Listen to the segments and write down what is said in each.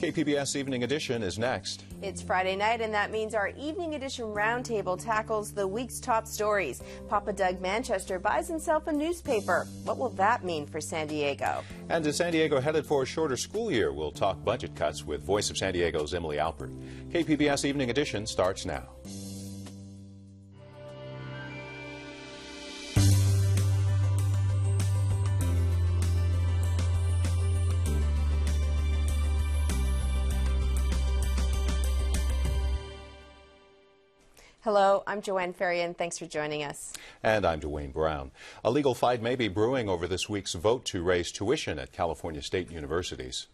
KPBS Evening Edition is next. It's Friday night, and that means our Evening Edition Roundtable tackles the week's top stories. Papa Doug Manchester buys himself a newspaper. What will that mean for San Diego? And is San Diego headed for a shorter school year? We'll talk budget cuts with Voice of San Diego's Emily Alpert. KPBS Evening Edition starts now. Hello, I'm Joanne Ferrian. Thanks for joining us. And I'm Dwayne Brown. A legal fight may be brewing over this week's vote to raise tuition at California state universities.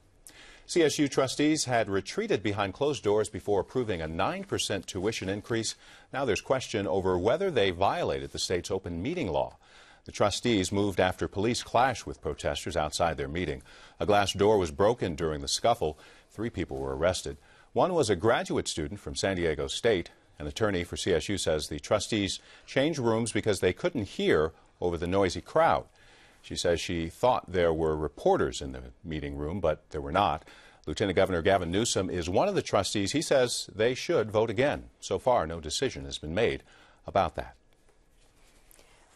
CSU trustees had retreated behind closed doors before approving a 9% tuition increase. Now there's question over whether they violated the state's open meeting law. The trustees moved after police clashed with protesters outside their meeting. A glass door was broken during the scuffle. 3 people were arrested. One was a graduate student from San Diego State. An attorney for CSU says the trustees changed rooms because they couldn't hear over the noisy crowd. She says she thought there were reporters in the meeting room, but there were not. Lieutenant Governor Gavin Newsom is one of the trustees. He says they should vote again. So far, no decision has been made about that.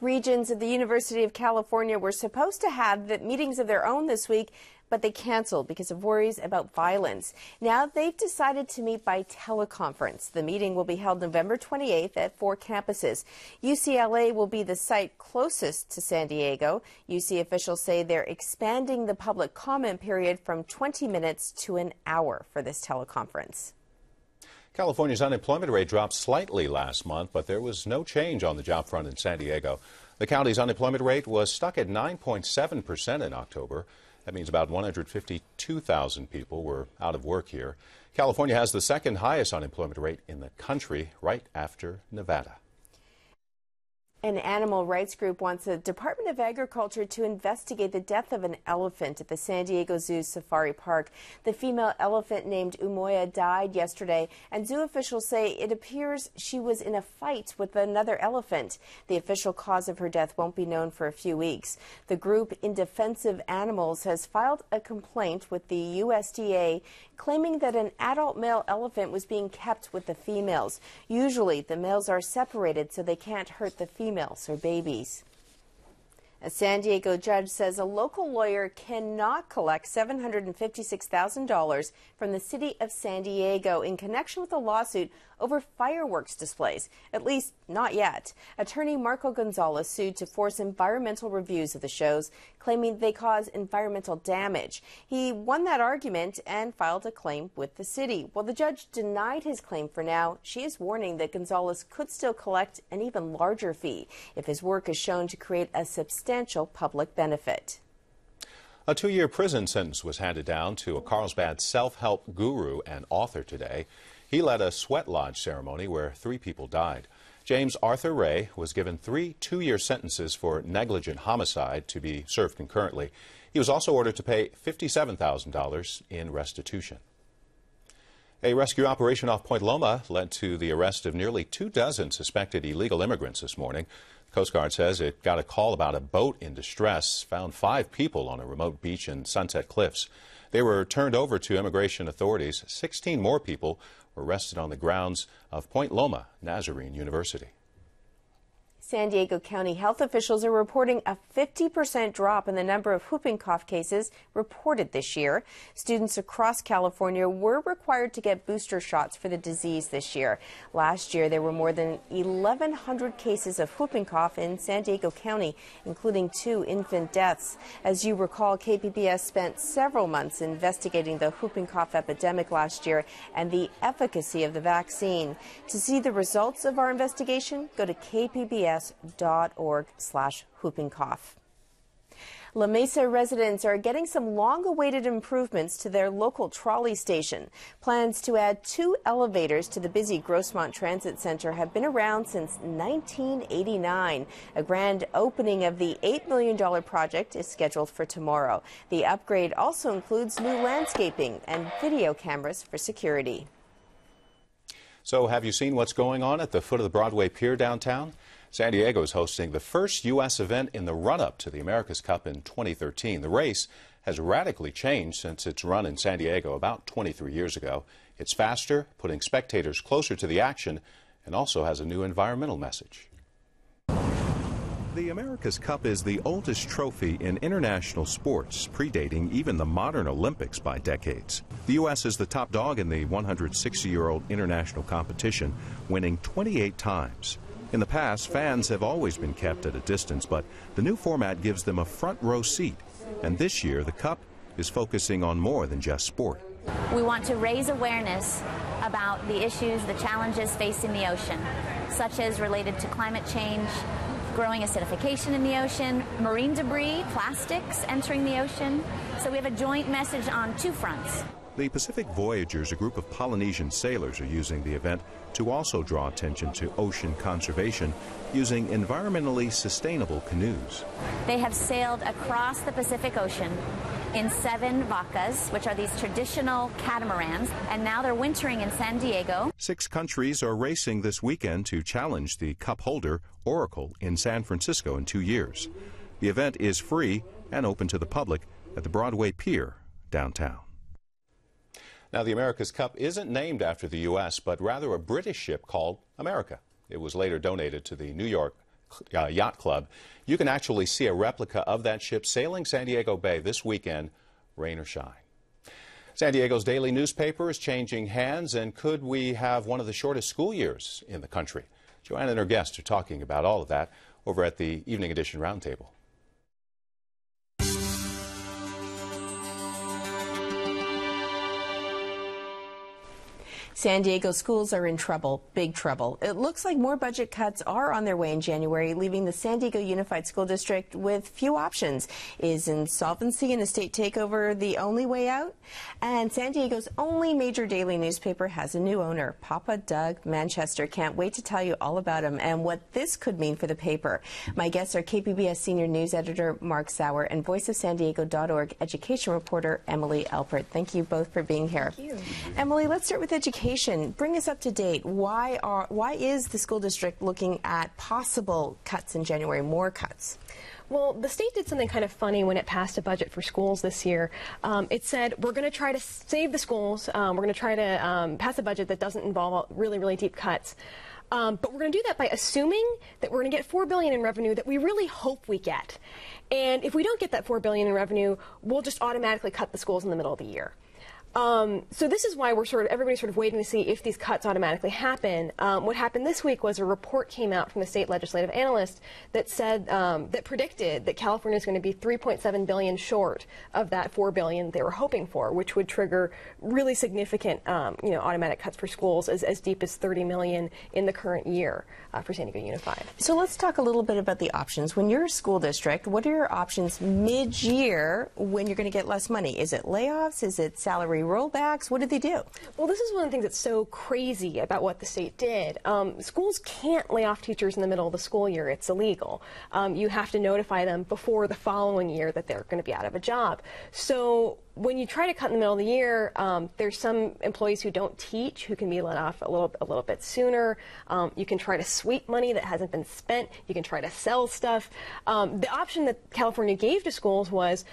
Regions of the University of California were supposed to have meetings of their own this week, but they canceled because of worries about violence. Now they've decided to meet by teleconference. The meeting will be held November 28th at 4 campuses. UCLA will be the site closest to San Diego. UC officials say they're expanding the public comment period from 20 minutes to an hour for this teleconference. California's unemployment rate dropped slightly last month, but there was no change on the job front in San Diego. The county's unemployment rate was stuck at 9.7% in October. That means about 152,000 people were out of work here. California has the second highest unemployment rate in the country, right after Nevada. An animal rights group wants the Department of Agriculture to investigate the death of an elephant at the San Diego Zoo Safari Park. The female elephant named Umoya died yesterday, and zoo officials say it appears she was in a fight with another elephant. The official cause of her death won't be known for a few weeks. The group In Defense of Animals has filed a complaint with the USDA claiming that an adult male elephant was being kept with the females. Usually, the males are separated so they can't hurt the females or babies. A San Diego judge says a local lawyer cannot collect $756,000 from the city of San Diego in connection with a lawsuit over fireworks displays, at least not yet. Attorney Marco Gonzalez sued to force environmental reviews of the shows, claiming they cause environmental damage. He won that argument and filed a claim with the city. While the judge denied his claim for now, she is warning that Gonzalez could still collect an even larger fee if his work is shown to create a substantial public benefit. A 2-year prison sentence was handed down to a Carlsbad self-help guru and author today. He led a sweat lodge ceremony where 3 people died. James Arthur Ray was given 3 2-year sentences for negligent homicide to be served concurrently. He was also ordered to pay $57,000 in restitution. A rescue operation off Point Loma led to the arrest of nearly 24 suspected illegal immigrants this morning. The Coast Guard says it got a call about a boat in distress, found 5 people on a remote beach in Sunset Cliffs. They were turned over to immigration authorities. 16 more people were arrested on the grounds of Point Loma Nazarene University. San Diego County health officials are reporting a 50% drop in the number of whooping cough cases reported this year. Students across California were required to get booster shots for the disease this year. Last year, there were more than 1,100 cases of whooping cough in San Diego County, including 2 infant deaths. As you recall, KPBS spent several months investigating the whooping cough epidemic last year and the efficacy of the vaccine. To see the results of our investigation, go to kpbs.org/whooping cough. La Mesa residents are getting some long-awaited improvements to their local trolley station. Plans to add 2 elevators to the busy Grossmont Transit Center have been around since 1989. A grand opening of the $8 million project is scheduled for tomorrow. The upgrade also includes new landscaping and video cameras for security. So have you seen what's going on at the foot of the Broadway Pier downtown? San Diego is hosting the first U.S. event in the run-up to the America's Cup in 2013. The race has radically changed since its run in San Diego about 23 years ago. It's faster, putting spectators closer to the action, and also has a new environmental message. The America's Cup is the oldest trophy in international sports, predating even the modern Olympics by decades. The U.S. is the top dog in the 160-year-old international competition, winning 28 times. In the past, fans have always been kept at a distance, but the new format gives them a front-row seat. And this year, the Cup is focusing on more than just sport. We want to raise awareness about the issues, the challenges facing the ocean, such as related to climate change, growing acidification in the ocean, marine debris, plastics entering the ocean. So we have a joint message on two fronts. The Pacific Voyagers, a group of Polynesian sailors, are using the event to also draw attention to ocean conservation using environmentally sustainable canoes. They have sailed across the Pacific Ocean in 7 vacas, which are these traditional catamarans, and now they're wintering in San Diego. 6 countries are racing this weekend to challenge the cup holder, Oracle, in San Francisco in 2 years. The event is free and open to the public at the Broadway Pier downtown. Now, the America's Cup isn't named after the U.S., but rather a British ship called America. It was later donated to the New York Yacht Club. You can actually see a replica of that ship sailing San Diego Bay this weekend, rain or shine. San Diego's daily newspaper is changing hands, and could we have one of the shortest school years in the country? Joanna and her guests are talking about all of that over at the Evening Edition Roundtable. San Diego schools are in trouble, big trouble. It looks like more budget cuts are on their way in January, leaving the San Diego Unified School District with few options. Is insolvency and a state takeover the only way out? And San Diego's only major daily newspaper has a new owner, Papa Doug Manchester. Can't wait to tell you all about him and what this could mean for the paper. My guests are KPBS senior news editor Mark Sauer and voiceofsandiego.org education reporter Emily Alpert. Thank you both for being here. Thank you. Emily, let's start with education. Bring us up to date. Why is the school district looking at possible cuts in January, more cuts? Well, the state did something kind of funny when it passed a budget for schools this year. It said, we're going to try to save the schools. We're going to try to pass a budget that doesn't involve really, really deep cuts. But we're going to do that by assuming that we're going to get $4 billion in revenue that we really hope we get. And if we don't get that $4 billion in revenue, we'll just automatically cut the schools in the middle of the year. So this is why everybody's sort of waiting to see if these cuts automatically happen. What happened this week was a report came out from the state legislative analyst that said, that predicted that California is going to be $3.7 billion short of that $4 billion they were hoping for, which would trigger really significant, automatic cuts for schools as deep as $30 million in the current year for San Diego Unified. So let's talk a little bit about the options. When you're a school district, what are your options mid-year when you're going to get less money? Is it layoffs? Is it salary rollbacks? What did they do? Well, this is one of the things that's so crazy about what the state did. Schools can't lay off teachers in the middle of the school year. It's illegal. You have to notify them before the following year that they're going to be out of a job. So when you try to cut in the middle of the year, there's some employees who don't teach who can be let off a little bit sooner. You can try to sweep money that hasn't been spent. You can try to sell stuff. The option that California gave to schools was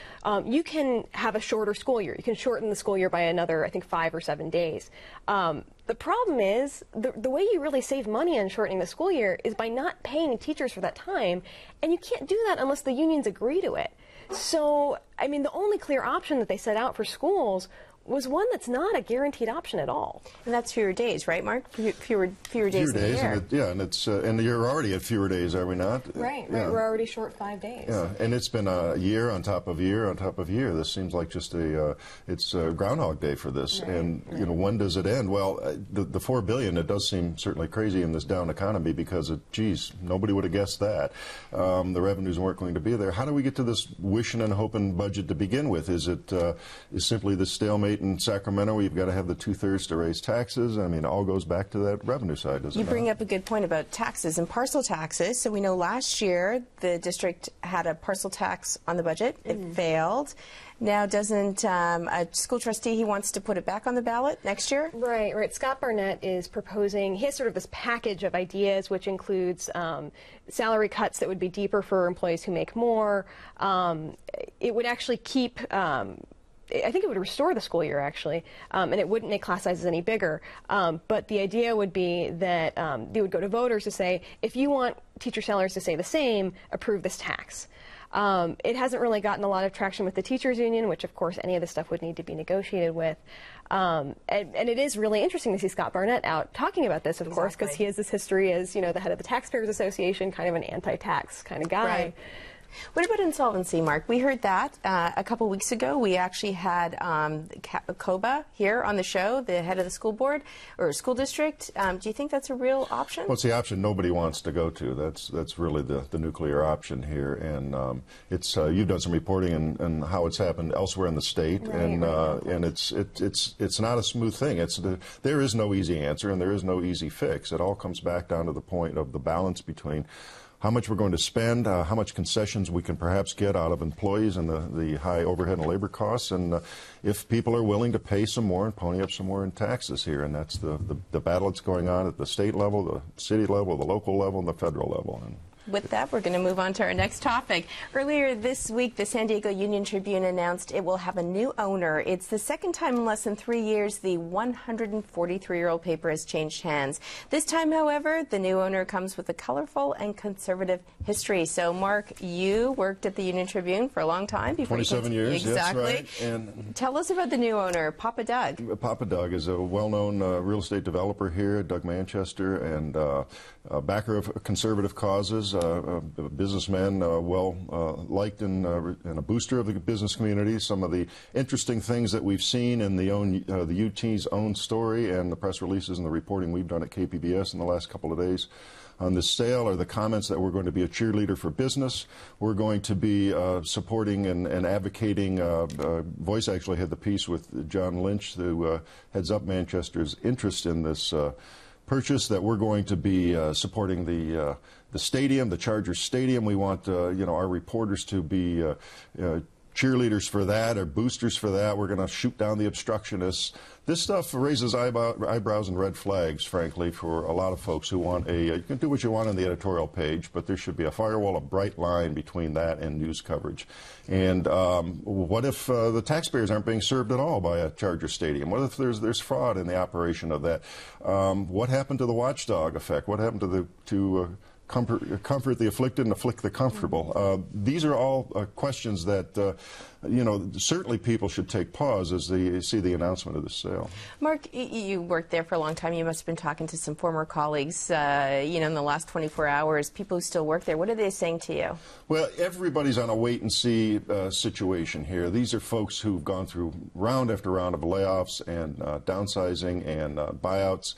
you can have a shorter school year. You can shorten the school year by another, I think, 5 or 7 days. The problem is the way you really save money on shortening the school year is by not paying teachers for that time, and you can't do that unless the unions agree to it. So, I mean, the only clear option that they set out for schools was one that's not a guaranteed option at all. And that's fewer days, right, Mark? Fewer days in the year. And you're already at fewer days, are we not? Right. Yeah. We're already short 5 days. Yeah, and it's been a year on top of year on top of year. This seems like just it's a Groundhog Day for this. Right. And when does it end? Well, the $4 billion, it does seem certainly crazy in this down economy because geez, nobody would have guessed that. The revenues weren't going to be there. How do we get to this wishing and hoping budget to begin with? Is it is simply the stalemate state in Sacramento, you've got to have the 2/3 to raise taxes. I mean, it all goes back to that revenue side, doesn't it? You bring up a good point about taxes and parcel taxes. So we know last year the district had a parcel tax on the budget. It failed. Now, doesn't a school trustee, he wants to put it back on the ballot next year? Right. Scott Barnett is proposing, he has sort of this package of ideas, which includes salary cuts that would be deeper for employees who make more. It would actually keep, I think it would restore the school year, actually, and it wouldn't make class sizes any bigger. But the idea would be that they would go to voters to say, if you want teacher salaries to stay the same, approve this tax. It hasn't really gotten a lot of traction with the teachers union, which of course any of this stuff would need to be negotiated with. And it is really interesting to see Scott Barnett out talking about this, of course, because he has this history as, you know, the head of the Taxpayers Association, kind of an anti-tax kind of guy. Right. What about insolvency, Mark? We heard that a couple weeks ago. We actually had Koba here on the show, the head of the school board or school district. Do you think that's a real option? Well, it's the option nobody wants to go to. That's really the nuclear option here, and it's you've done some reporting on how it's happened elsewhere in the state, right, and it's not a smooth thing. There is no easy answer, and there is no easy fix. It all comes back down to the point of the balance between how much we're going to spend, how much concessions we can perhaps get out of employees and the high overhead and labor costs, and if people are willing to pay some more and pony up some more in taxes here. And that's the battle that's going on at the state level, the city level, the local level, and the federal level. And with that, we're going to move on to our next topic. Earlier this week, the San Diego Union-Tribune announced it will have a new owner. It's the second time in less than 3 years the 143-year-old paper has changed hands. This time, however, the new owner comes with a colorful and conservative history. So, Mark, you worked at the Union-Tribune for a long time. 27 years, exactly. That's right. And tell us about the new owner, Papa Doug. Papa Doug is a well-known real estate developer here, Doug Manchester, and a backer of conservative causes. A businessman, well-liked and a booster of the business community. Some of the interesting things that we've seen in the UT's own story and the press releases and the reporting we've done at KPBS in the last couple of days on this sale are the comments that we're going to be a cheerleader for business. We're going to be supporting and advocating. Voice actually had the piece with John Lynch, who heads up Manchester's interest in this purchase, that we're going to be supporting the stadium, the Chargers Stadium. We want our reporters to be cheerleaders for that or boosters for that. We're going to shoot down the obstructionists. This stuff raises eyebrows and red flags, frankly, for a lot of folks who want you can do what you want on the editorial page, but there should be a firewall, a bright line between that and news coverage. And what if the taxpayers aren't being served at all by a Charger Stadium? What if there's fraud in the operation of that? What happened to the watchdog effect? What happened to comfort the afflicted and afflict the comfortable? These are all questions that, certainly people should take pause as they see the announcement of the sale. Mark, you worked there for a long time. You must have been talking to some former colleagues, in the last 24 hours, people who still work there. What are they saying to you? Well, everybody's on a wait-and-see situation here. These are folks who've gone through round after round of layoffs and downsizing and buyouts.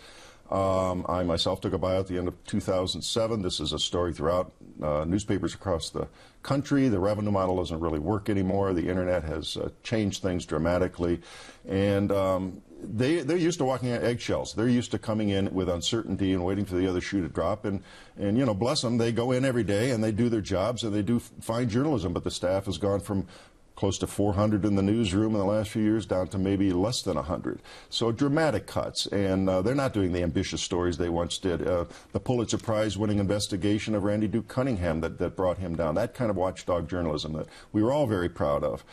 I myself took a buyout at the end of 2007. This is a story throughout newspapers across the country. The revenue model doesn't really work anymore. The internet has changed things dramatically. And they're used to walking on eggshells. They're used to coming in with uncertainty and waiting for the other shoe to drop. And bless them, they go in every day and they do their jobs and they do fine journalism. But the staff has gone from close to 400 in the newsroom in the last few years, down to maybe less than 100. So dramatic cuts, and they're not doing the ambitious stories they once did. The Pulitzer Prize-winning investigation of Randy Duke Cunningham that brought him down, that kind of watchdog journalism that we were all very proud of,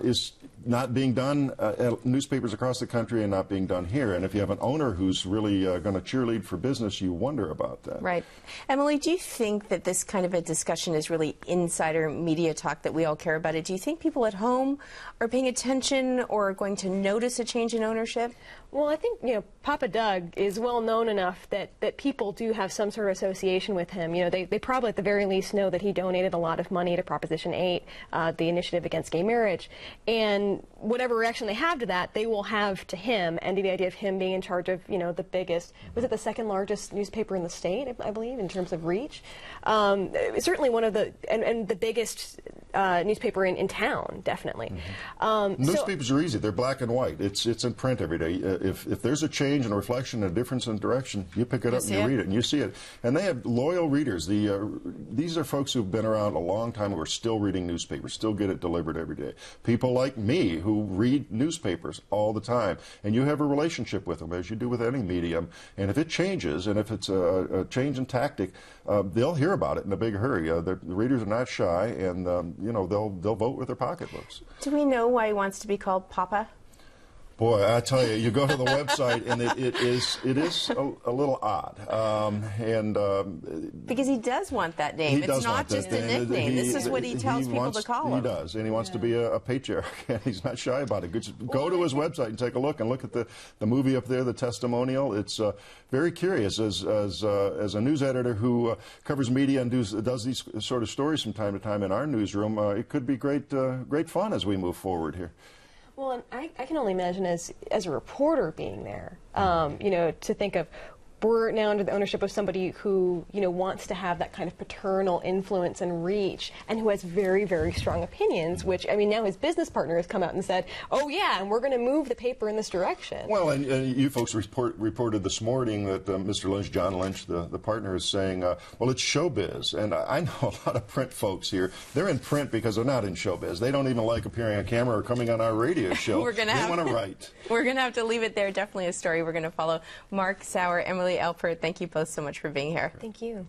is not being done at newspapers across the country and not being done here. And if you have an owner who's really going to cheerlead for business, you wonder about that. Right. Emily, do you think that this kind of a discussion is really insider media talk that we all care about it? Do you think people at home are paying attention or are going to notice a change in ownership? Well, I think, Papa Doug is well known enough that people do have some sort of association with him. They probably at the very least know that he donated a lot of money to Proposition 8, the initiative against gay marriage marriage. And whatever reaction they have to that, they will have to him, and to the idea of him being in charge of, you know, the biggest, was it the second largest newspaper in the state, I believe, in terms of reach? Certainly one of the, and the biggest newspaper in town, definitely. Newspapers are easy. They're black and white. It's in print every day. If there's a change and a reflection and a difference in direction, you pick it up and you read it and you see it. And they have loyal readers. These are folks who've been around a long time who are still reading newspapers, still get it delivered every day. People like me who read newspapers all the time. And you have a relationship with them, as you do with any medium. And if it changes, and if it's a change in tactic, they'll hear about it in a big hurry. The readers are not shy, and you know, they'll vote with their pocketbooks. Do we know why he wants to be called Papa? Boy, I tell you, you go to the website and it is a little odd, because he does want that name. It's not just a nickname. This is what he tells people to call him. He does, and he wants to be a patriarch, and he's not shy about it. Go to his website and take a look at the movie up there, the testimonial. It's very curious. As a news editor who covers media and does these sort of stories from time to time in our newsroom, it could be great fun as we move forward here. Well, and I can only imagine as a reporter being there, you know, to think of, we're now under the ownership of somebody who, you know, wants to have that kind of paternal influence and reach, and who has very, very strong opinions, which, I mean, now his business partner has come out and said, oh yeah, and we're going to move the paper in this direction. Well, and you folks reported this morning that Mr. Lynch, John Lynch, the partner, is saying, well, it's showbiz. And I know a lot of print folks here. They're in print because they're not in showbiz. They don't even like appearing on camera or coming on our radio show. They want to write. We're going to have to leave it there. Definitely a story we're going to follow. Mark Sauer, Emily Elpert, thank you both so much for being here. Thank you.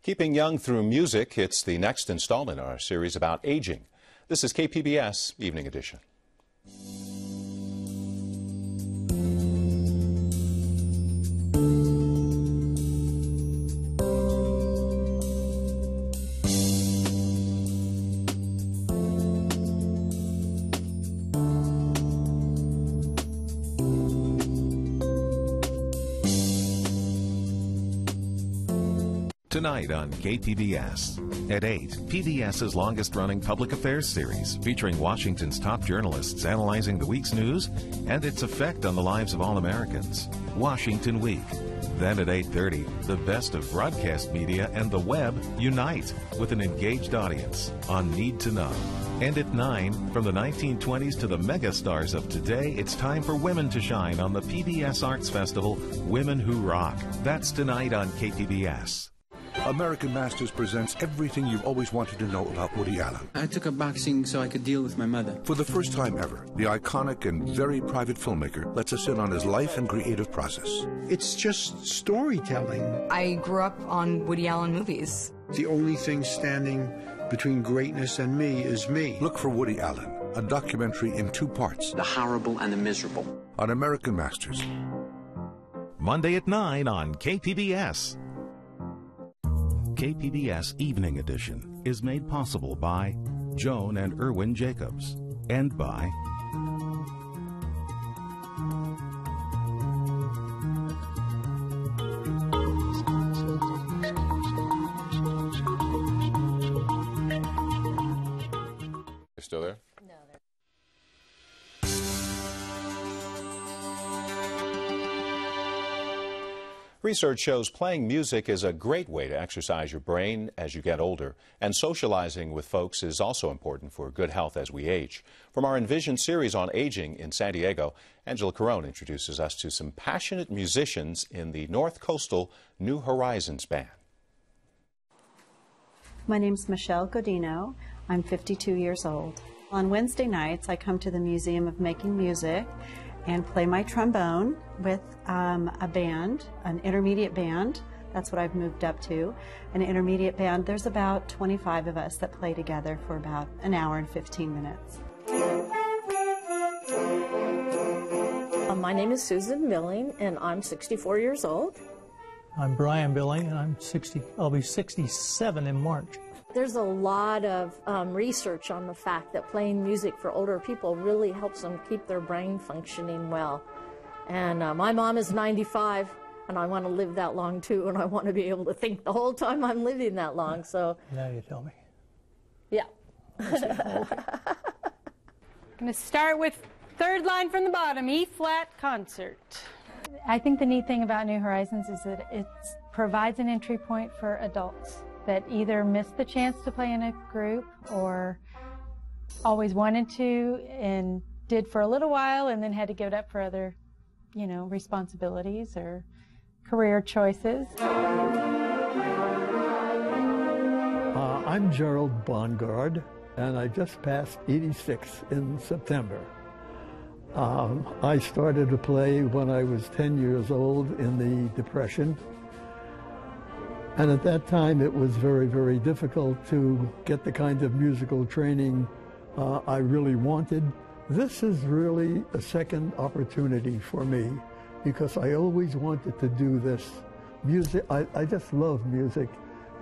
Keeping young through music, it's the next installment in our series about aging. This is KPBS Evening Edition. Tonight on KPBS. At 8, PBS's longest-running public affairs series featuring Washington's top journalists analyzing the week's news and its effect on the lives of all Americans. Washington Week. Then at 8:30, the best of broadcast media and the web unite with an engaged audience on Need to Know. And at 9, from the 1920s to the megastars of today, it's time for women to shine on the PBS Arts Festival, Women Who Rock. That's tonight on KPBS. American Masters presents everything you've always wanted to know about Woody Allen. I took up boxing so I could deal with my mother. For the first time ever, the iconic and very private filmmaker lets us in on his life and creative process. It's just storytelling. I grew up on Woody Allen movies. The only thing standing between greatness and me is me. Look for Woody Allen, a documentary in 2 parts. The horrible and the miserable. On American Masters. Monday at 9 on KPBS. KPBS Evening Edition is made possible by Joan and Irwin Jacobs and by You're still there? No, Research shows playing music is a great way to exercise your brain as you get older, and socializing with folks is also important for good health as we age. From our Envision series on aging in San Diego, Angela Carone introduces us to some passionate musicians in the North Coastal New Horizons Band. My name's Michelle Godino. I'm 52 years old. On Wednesday nights, I come to the Museum of Making Music and play my trombone with a band, an intermediate band. That's what I've moved up to. An intermediate band, there's about 25 of us that play together for about an hour and 15 minutes. My name is Susan Billing, and I'm 64 years old. I'm Brian Billing, and I'll be 67 in March. There's a lot of research on the fact that playing music for older people really helps them keep their brain functioning well. And my mom is 95, and I want to live that long too, and I want to be able to think the whole time I'm living that long. So now you tell me. Yeah. I'm going to start with third line from the bottom, E-flat concert. I think the neat thing about New Horizons is that it provides an entry point for adults that either missed the chance to play in a group or always wanted to and did for a little while and then had to give it up for other, responsibilities or career choices. I'm Gerald Bongard, and I just passed 86 in September. I started to play when I was 10 years old in the Depression. And at that time, it was very, very difficult to get the kind of musical training I really wanted. This is really a second opportunity for me because I always wanted to do this. Music, I just love music.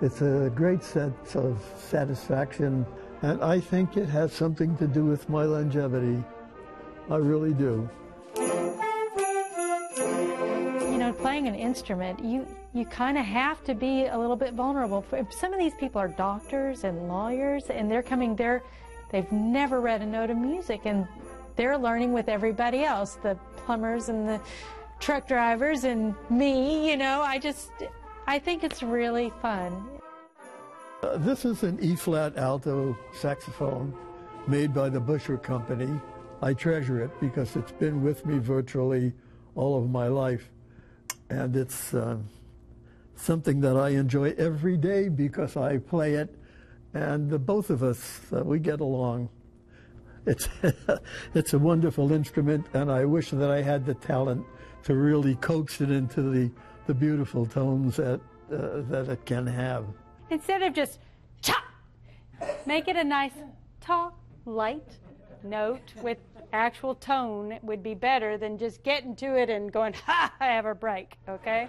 It's a great sense of satisfaction, and I think it has something to do with my longevity. I really do. Playing an instrument, you kind of have to be a little bit vulnerable. Some of these people are doctors and lawyers, and they've never read a note of music, and they're learning with everybody else, the plumbers and the truck drivers and me, I think it's really fun. This is an E-flat alto saxophone made by the Busher Company. I treasure it because it's been with me virtually all of my life. And it's something that I enjoy every day because I play it, and both of us, we get along. It's a wonderful instrument, and I wish that I had the talent to really coax it into the beautiful tones that it can have. Instead of just chop, make it a nice ta, light note with actual tone. It would be better than just getting to it and going, ha, I have a break, okay?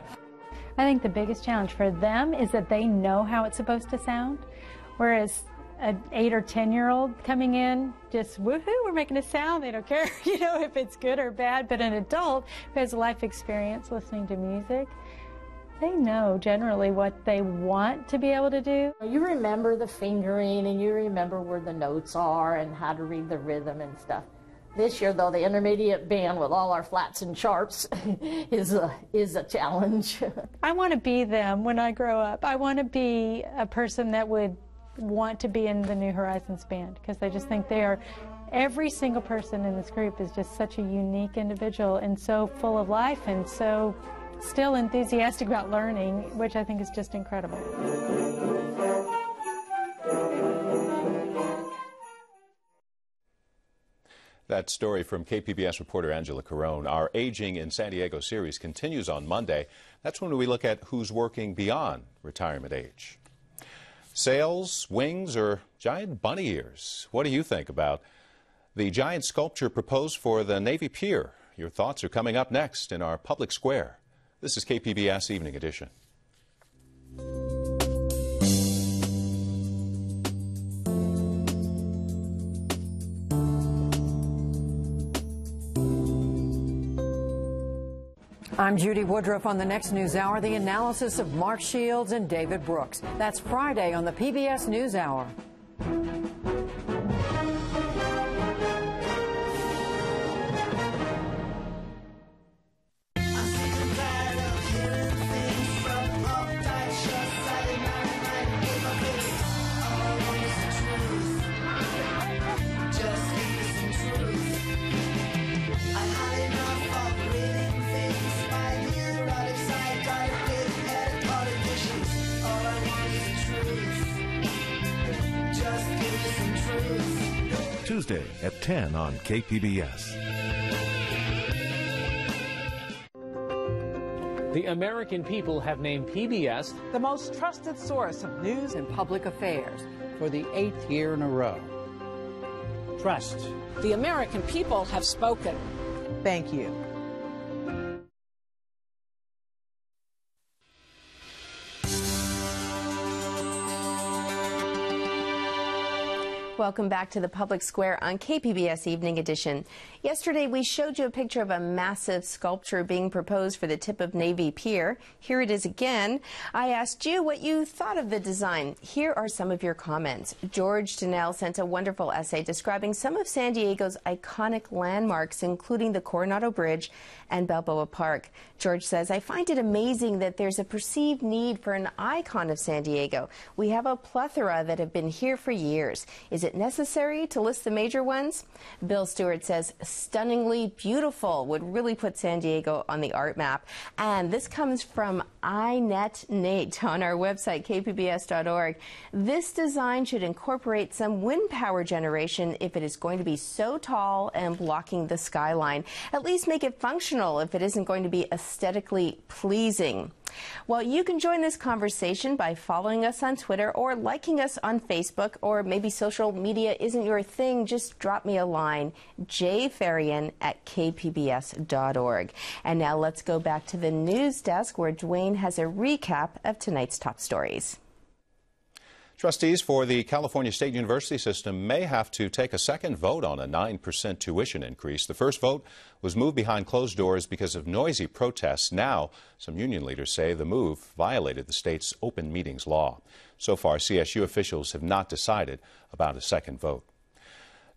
I think the biggest challenge for them is that they know how it's supposed to sound, whereas an 8 or 10-year-old coming in, just woohoo, we're making a sound. They don't care, if it's good or bad. But an adult who has life experience listening to music, they know generally what they want to be able to do. You remember the fingering and you remember where the notes are and how to read the rhythm and stuff. This year, though, the intermediate band with all our flats and sharps is a challenge. I want to be them when I grow up. I want to be a person that would want to be in the New Horizons band because I just think every single person in this group is just such a unique individual and so full of life and so still enthusiastic about learning, which I think is just incredible. That story from KPBS reporter Angela Carone. Our Aging in San Diego series continues on Monday. That's when we look at who's working beyond retirement age. Sails, wings, or giant bunny ears? What do you think about the giant sculpture proposed for the Navy Pier? Your thoughts are coming up next in our public square. This is KPBS Evening Edition. I'm Judy Woodruff on the next NewsHour, the analysis of Mark Shields and David Brooks. That's Friday on the PBS NewsHour. Tuesday at 10 on KPBS. The American people have named PBS the most trusted source of news and public affairs for the 8th year in a row. Trust. The American people have spoken. Thank you. Welcome back to the Public Square on KPBS Evening Edition. Yesterday, we showed you a picture of a massive sculpture being proposed for the tip of Navy Pier. Here it is again. I asked you what you thought of the design. Here are some of your comments. George Donnell sent a wonderful essay describing some of San Diego's iconic landmarks, including the Coronado Bridge and Balboa Park. George says, I find it amazing that there's a perceived need for an icon of San Diego. We have a plethora that have been here for years. Is it necessary to list the major ones? Bill Stewart says, stunningly beautiful, would really put San Diego on the art map. And this comes from iNet Nate on our website, kpbs.org. This design should incorporate some wind power generation if it is going to be so tall and blocking the skyline. At least make it functional if it isn't going to be aesthetically pleasing. Well, you can join this conversation by following us on Twitter or liking us on Facebook, or maybe social media isn't your thing. Just drop me a line, jfarian@kpbs.org. And now let's go back to the news desk where Dwayne has a recap of tonight's top stories. Trustees for the California State University system may have to take a second vote on a 9% tuition increase. The first vote was moved behind closed doors because of noisy protests. Now, some union leaders say the move violated the state's open meetings law. So far, CSU officials have not decided about a second vote.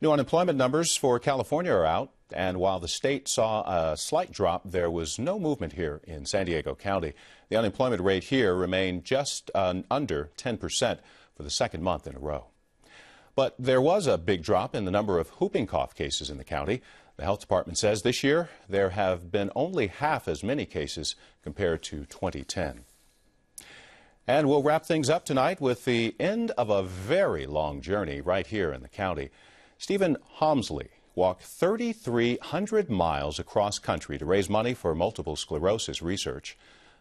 New unemployment numbers for California are out, and while the state saw a slight drop, there was no movement here in San Diego County. The unemployment rate here remained just under 10%. for the second month in a row. But there was a big drop in the number of whooping cough cases in the county. The health department says this year there have been only half as many cases compared to 2010. And we'll wrap things up tonight with the end of a very long journey right here in the county. Stephen Homsley walked 3,300 miles across country to raise money for multiple sclerosis research.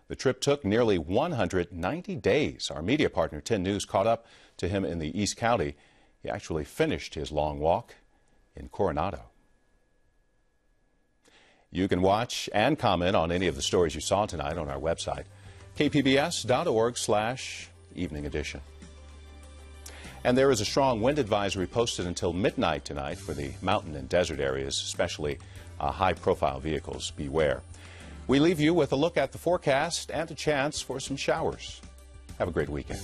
The trip took nearly 190 days. Our media partner, 10 News, caught up to him in the East County. He actually finished his long walk in Coronado. You can watch and comment on any of the stories you saw tonight on our website, kpbs.org/evening edition. And there is a strong wind advisory posted until midnight tonight for the mountain and desert areas, especially high-profile vehicles. Beware. We leave you with a look at the forecast and a chance for some showers. Have a great weekend.